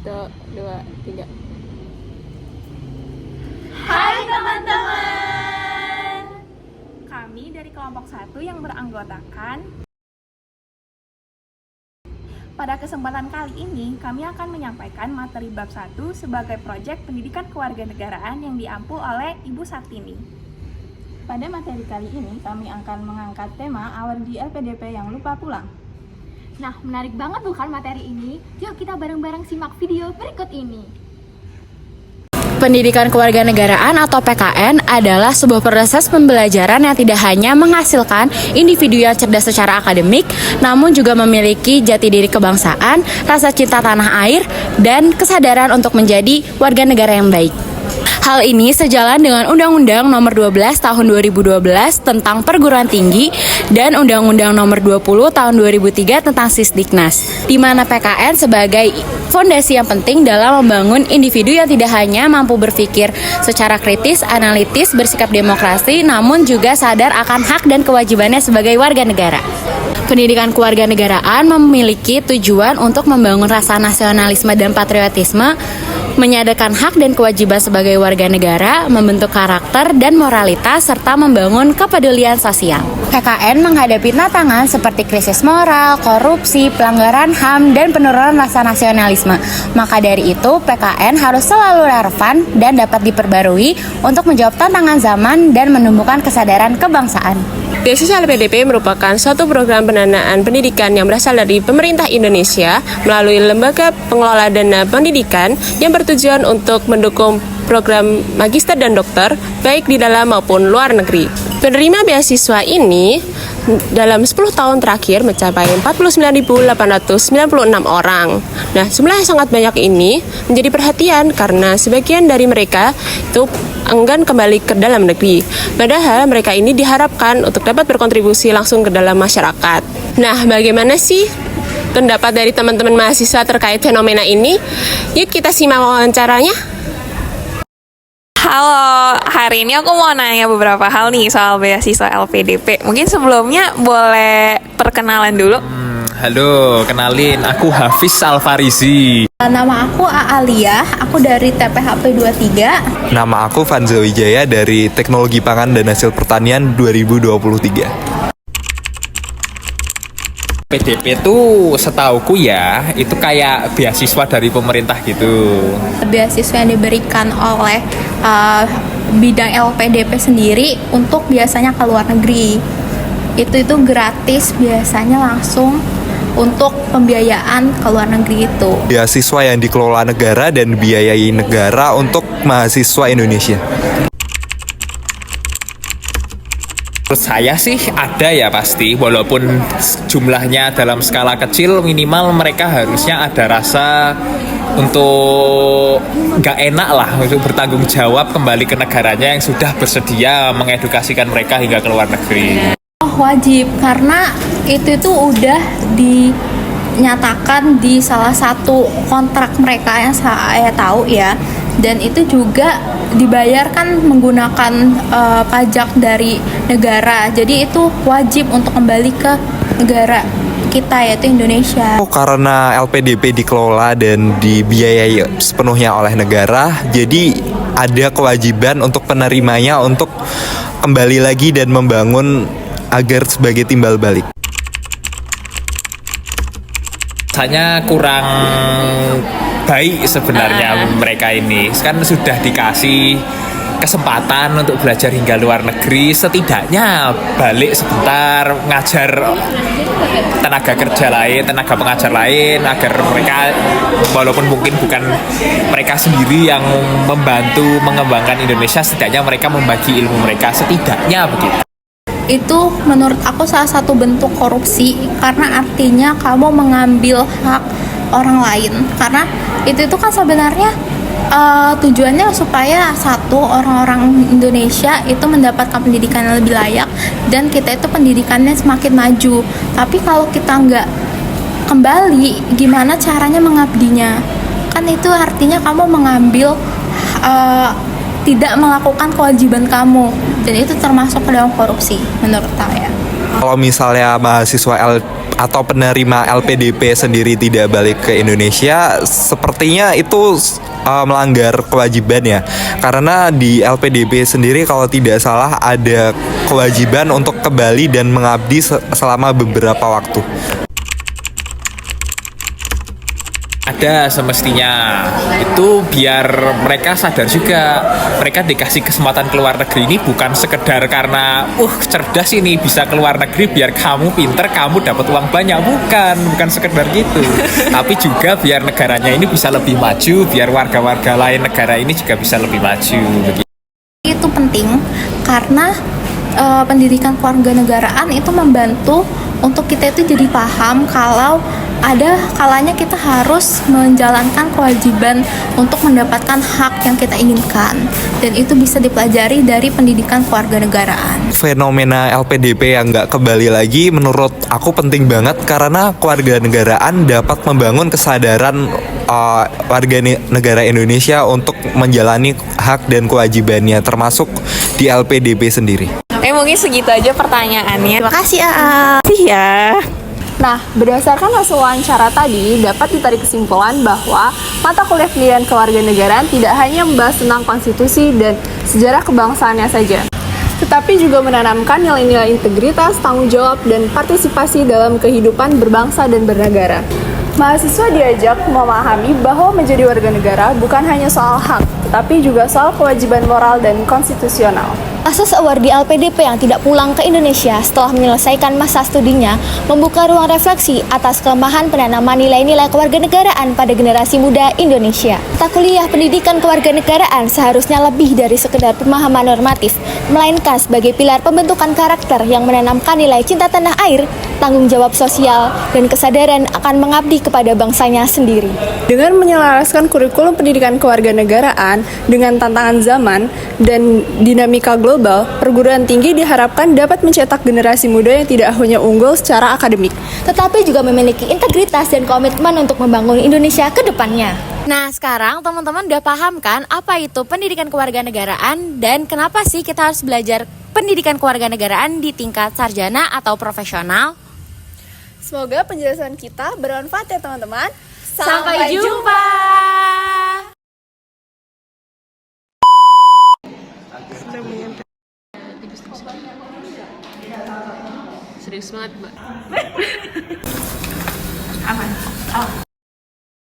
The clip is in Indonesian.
1, 2, 3. Hai teman-teman. Kami dari kelompok 1 yang beranggotakan. Pada kesempatan kali ini, kami akan menyampaikan materi bab 1 sebagai proyek pendidikan kewarganegaraan yang diampu oleh Ibu Sartini. Pada materi kali ini, kami akan mengangkat tema awal di LPDP yang lupa pulang. Nah, menarik banget bukan materi ini? Yuk kita bareng-bareng simak video berikut ini. Pendidikan kewarganegaraan atau PKN adalah sebuah proses pembelajaran yang tidak hanya menghasilkan individu yang cerdas secara akademik, namun juga memiliki jati diri kebangsaan, rasa cinta tanah air, dan kesadaran untuk menjadi warga negara yang baik. Hal ini sejalan dengan Undang-Undang Nomor 12 Tahun 2012 tentang Perguruan Tinggi dan Undang-Undang Nomor 20 Tahun 2003 tentang Sisdiknas, di mana PKN sebagai fondasi yang penting dalam membangun individu yang tidak hanya mampu berpikir secara kritis, analitis, bersikap demokrasi, namun juga sadar akan hak dan kewajibannya sebagai warga negara. Pendidikan kewarganegaraan memiliki tujuan untuk membangun rasa nasionalisme dan patriotisme, menyadarkan hak dan kewajiban sebagai warga negara, membentuk karakter dan moralitas, serta membangun kepedulian sosial. PKN menghadapi tantangan seperti krisis moral, korupsi, pelanggaran HAM, dan penurunan rasa nasionalisme. Maka dari itu, PKN harus selalu relevan dan dapat diperbarui untuk menjawab tantangan zaman dan menumbuhkan kesadaran kebangsaan. Beasiswa LPDP merupakan suatu program pendanaan pendidikan yang berasal dari pemerintah Indonesia melalui Lembaga Pengelola Dana Pendidikan yang bertujuan untuk mendukung program magister dan dokter baik di dalam maupun luar negeri. Penerima beasiswa ini dalam 10 tahun terakhir mencapai 49.896 orang. Nah, jumlah yang sangat banyak ini menjadi perhatian karena sebagian dari mereka itu enggan kembali ke dalam negeri. Padahal mereka ini diharapkan untuk dapat berkontribusi langsung ke dalam masyarakat. Nah, bagaimana sih pendapat dari teman-teman mahasiswa terkait fenomena ini? Yuk kita simak wawancaranya. Halo, hari ini aku mau nanya beberapa hal nih soal beasiswa LPDP. Mungkin sebelumnya boleh perkenalan dulu. Halo, kenalin, aku Hafiz Alfarisi. Nama aku Aalia, aku dari TPHP 23. Nama aku Fanza Wijaya dari Teknologi Pangan dan Hasil Pertanian 2023. PDP itu setauku ya, itu kayak beasiswa dari pemerintah gitu. Beasiswa yang diberikan oleh bidang LPDP sendiri untuk biasanya ke luar negeri. Itu gratis, biasanya langsung untuk pembiayaan ke luar negeri itu. Beasiswa yang dikelola negara dan biayai negara untuk mahasiswa Indonesia. Menurut saya sih ada ya pasti, walaupun jumlahnya dalam skala kecil, minimal mereka harusnya ada rasa untuk nggak enak lah, untuk bertanggung jawab kembali ke negaranya yang sudah bersedia mengedukasikan mereka hingga ke luar negeri. Wajib, karena itu udah dinyatakan di salah satu kontrak mereka yang saya tahu ya, dan itu juga dibayarkan menggunakan pajak dari negara. Jadi itu wajib untuk kembali ke negara kita, yaitu Indonesia. Karena LPDP dikelola dan dibiayai sepenuhnya oleh negara, jadi ada kewajiban untuk penerimanya untuk kembali lagi dan membangun agar sebagai timbal balik. Rasanya kurang baik sebenarnya mereka ini, kan sudah dikasih kesempatan untuk belajar hingga luar negeri, setidaknya balik sebentar ngajar tenaga kerja lain, tenaga pengajar lain, agar mereka walaupun mungkin bukan mereka sendiri yang membantu mengembangkan Indonesia, setidaknya mereka membagi ilmu mereka, setidaknya begitu. Itu menurut aku salah satu bentuk korupsi, karena artinya kamu mengambil hak orang lain. Karena itu kan sebenarnya tujuannya supaya satu, orang-orang Indonesia itu mendapatkan pendidikan yang lebih layak, dan kita itu pendidikannya semakin maju. Tapi kalau kita nggak kembali, gimana caranya mengabdinya? Kan itu artinya kamu mengambil tidak melakukan kewajiban kamu, dan itu termasuk ke dalam korupsi menurut saya. Kalau misalnya mahasiswa atau penerima LPDP sendiri tidak balik ke Indonesia, sepertinya itu melanggar kewajiban ya. Karena di LPDP sendiri kalau tidak salah ada kewajiban untuk kembali dan mengabdi selama beberapa waktu. Ada semestinya itu biar mereka sadar juga, mereka dikasih kesempatan keluar negeri ini bukan sekedar karena cerdas ini bisa keluar negeri biar kamu pinter, kamu dapat uang banyak, bukan sekedar gitu. Tapi juga biar negaranya ini bisa lebih maju, biar warga-warga lain negara ini juga bisa lebih maju begitu. Itu penting karena pendidikan kewarganegaraan itu membantu untuk kita itu jadi paham kalau ada kalanya kita harus menjalankan kewajiban untuk mendapatkan hak yang kita inginkan, dan itu bisa dipelajari dari pendidikan kewarganegaraan. Fenomena LPDP yang nggak kembali lagi menurut aku penting banget karena kewarganegaraan dapat membangun kesadaran warga negara Indonesia untuk menjalani hak dan kewajibannya, termasuk di LPDP sendiri. Mungkin segitu aja pertanyaannya. Terima kasih Aa. Sih ya. Nah, berdasarkan hasil wawancara tadi, dapat ditarik kesimpulan bahwa mata kuliah pendidikan kewarganegaraan tidak hanya membahas tentang konstitusi dan sejarah kebangsaannya saja, tetapi juga menanamkan nilai-nilai integritas, tanggung jawab, dan partisipasi dalam kehidupan berbangsa dan bernegara. Mahasiswa diajak memahami bahwa menjadi warga negara bukan hanya soal hak, tetapi juga soal kewajiban moral dan konstitusional. Kasus awardee LPDP yang tidak pulang ke Indonesia setelah menyelesaikan masa studinya membuka ruang refleksi atas kelemahan penanaman nilai-nilai kewarganegaraan pada generasi muda Indonesia. Tak kuliah pendidikan kewarganegaraan seharusnya lebih dari sekedar pemahaman normatif, melainkan sebagai pilar pembentukan karakter yang menanamkan nilai cinta tanah air, tanggung jawab sosial, dan kesadaran akan mengabdi kepada bangsanya sendiri. Dengan menyelaraskan kurikulum pendidikan kewarganegaraan dengan tantangan zaman dan dinamika global, perguruan tinggi diharapkan dapat mencetak generasi muda yang tidak hanya unggul secara akademik, tetapi juga memiliki integritas dan komitmen untuk membangun Indonesia ke depannya. Nah, sekarang teman-teman udah paham kan apa itu pendidikan kewarganegaraan dan kenapa sih kita harus belajar pendidikan kewarganegaraan di tingkat sarjana atau profesional? Semoga penjelasan kita bermanfaat ya teman-teman. Sampai jumpa! Serius banget, Mbak. Aman.